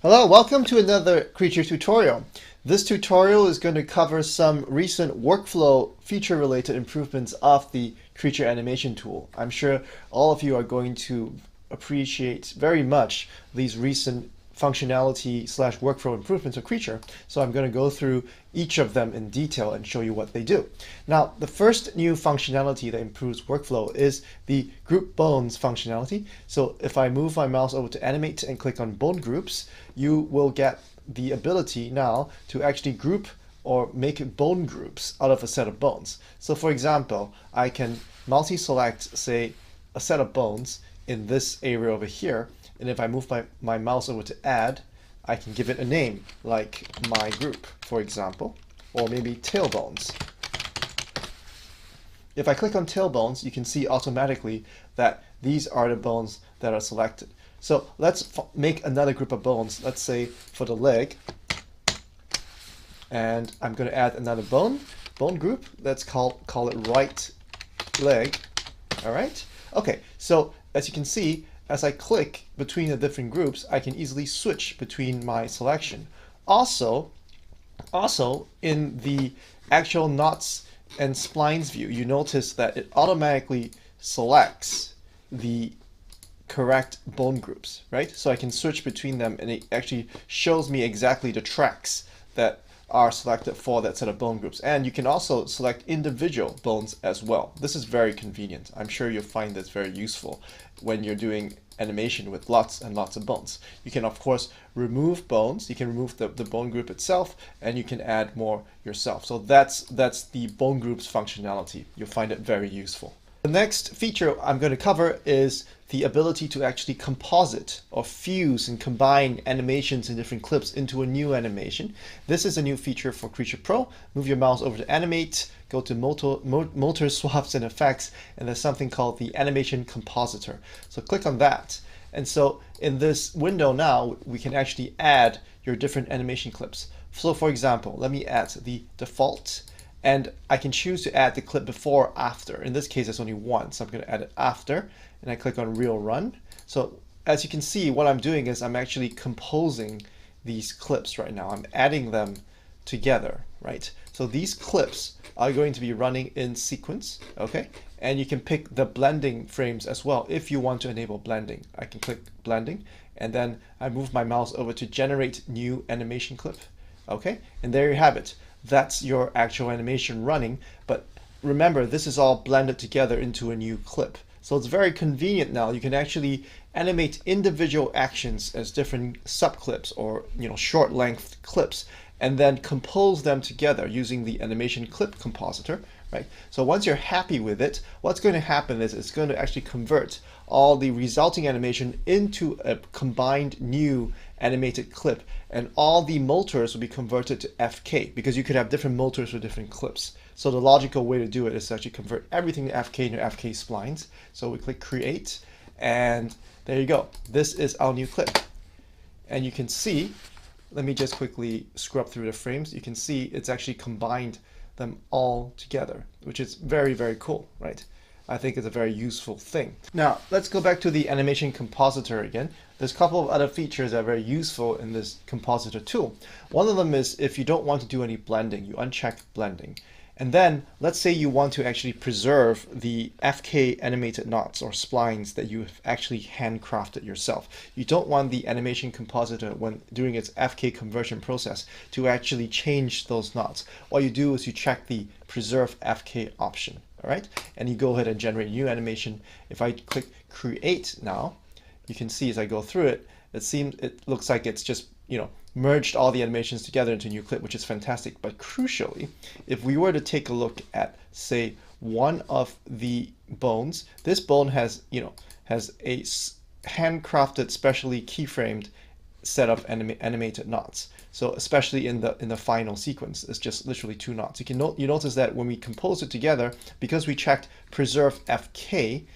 Hello, welcome to another Creature tutorial. This tutorial is going to cover some recent workflow feature-related improvements of the Creature animation tool. I'm sure all of you are going to appreciate very much these recent functionality slash workflow improvements of Creature. So I'm going to go through each of them in detail and show you what they do. Now, the first new functionality that improves workflow is the group bones functionality. So if I move my mouse over to animate and click on bone groups, you will get the ability now to actually group or make bone groups out of a set of bones. So for example, I can multi-select, say, a set of bones in this area over here, and if I move my mouse over to add, I can give it a name like my group, for example, or maybe tailbones. If I click on tailbones, you can see automatically that these are the bones that are selected. So let's make another group of bones, let's say for the leg, and I'm going to add another bone group. Let's call it right leg. All right. Okay. So as you can see, as I click between the different groups, I can easily switch between my selection. Also in the actual knots and splines view, you notice that it automatically selects the correct bone groups, right? So I can switch between them and it actually shows me exactly the tracks that are selected for that set of bone groups. And you can also select individual bones as well. This is very convenient. I'm sure you'll find this very useful when you're doing animation with lots and lots of bones. You can of course remove bones, you can remove the bone group itself, and you can add more yourself. So that's the bone groups functionality. You'll find it very useful. The next feature I'm going to cover is the ability to actually composite or fuse and combine animations in different clips into a new animation. This is a new feature for Creature Pro. Move your mouse over to Animate, go to Motor Swaps and Effects, and there's something called the Animation Compositor. So click on that. And so in this window now, we can actually add your different animation clips. So for example, let me add the default. And I can choose to add the clip before or after. In this case, it's only one, so I'm going to add it after, and I click on Real Run. So as you can see, what I'm doing is I'm actually composing these clips right now. I'm adding them together, right? So these clips are going to be running in sequence, okay? And you can pick the blending frames as well if you want to enable blending. I can click blending, and then I move my mouse over to Generate New Animation Clip, okay? And there you have it. That's your actual animation running, but remember, this is all blended together into a new clip. So it's very convenient now. You can actually animate individual actions as different subclips or short length clips, and then compose them together using the animation clip compositor, right? So once you're happy with it, what's going to happen is it's going to actually convert all the resulting animation into a combined new animated clip, and all the motors will be converted to FK because you could have different motors for different clips. So the logical way to do it is to actually convert everything to FK into FK splines. So we click Create, and there you go. This is our new clip. And you can see, let me just quickly scrub through the frames. You can see it's actually combined them all together, which is very, very cool, right? I think it's a very useful thing. Now, let's go back to the animation compositor again. There's a couple of other features that are very useful in this compositor tool. One of them is if you don't want to do any blending, you uncheck blending. And then let's say you want to actually preserve the FK animated knots or splines that you've actually handcrafted yourself. You don't want the animation compositor, when doing its FK conversion process, to actually change those knots. What you do is you check the preserve FK option. All right, and you go ahead and generate new animation. If I click Create now, you can see as I go through it, it looks like it's just merged all the animations together into a new clip, which is fantastic. But crucially, if we were to take a look at, say, one of the bones, this bone has a handcrafted, specially keyframed set of animated knots. So especially in the final sequence, it's just literally 2 knots. You notice that when we compose it together, because we checked preserve FK,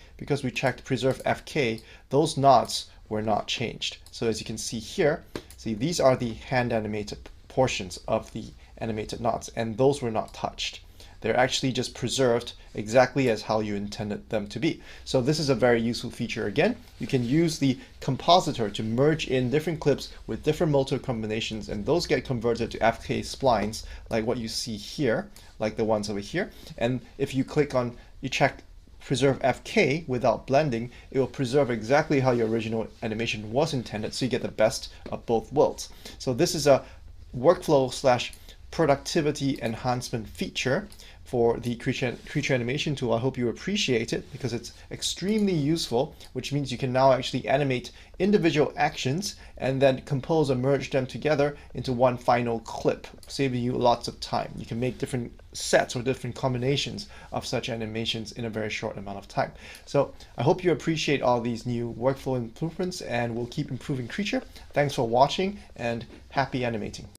those knots were not changed. So as you can see here, these are the hand animated portions of the animated knots, and those were not touched. They're actually just preserved exactly as how you intended them to be. So this is a very useful feature again. You can use the compositor to merge in different clips with different motor combinations, and those get converted to FK splines like what you see here, like the ones over here. And if you click on, you check preserve FK without blending, it will preserve exactly how your original animation was intended, so you get the best of both worlds. So this is a workflow slash productivity enhancement feature for the creature animation tool. I hope you appreciate it because it's extremely useful, which means you can now actually animate individual actions and then compose and merge them together into one final clip, saving you lots of time. You can make different sets or different combinations of such animations in a very short amount of time. So I hope you appreciate all these new workflow improvements, and we'll keep improving Creature. Thanks for watching and happy animating.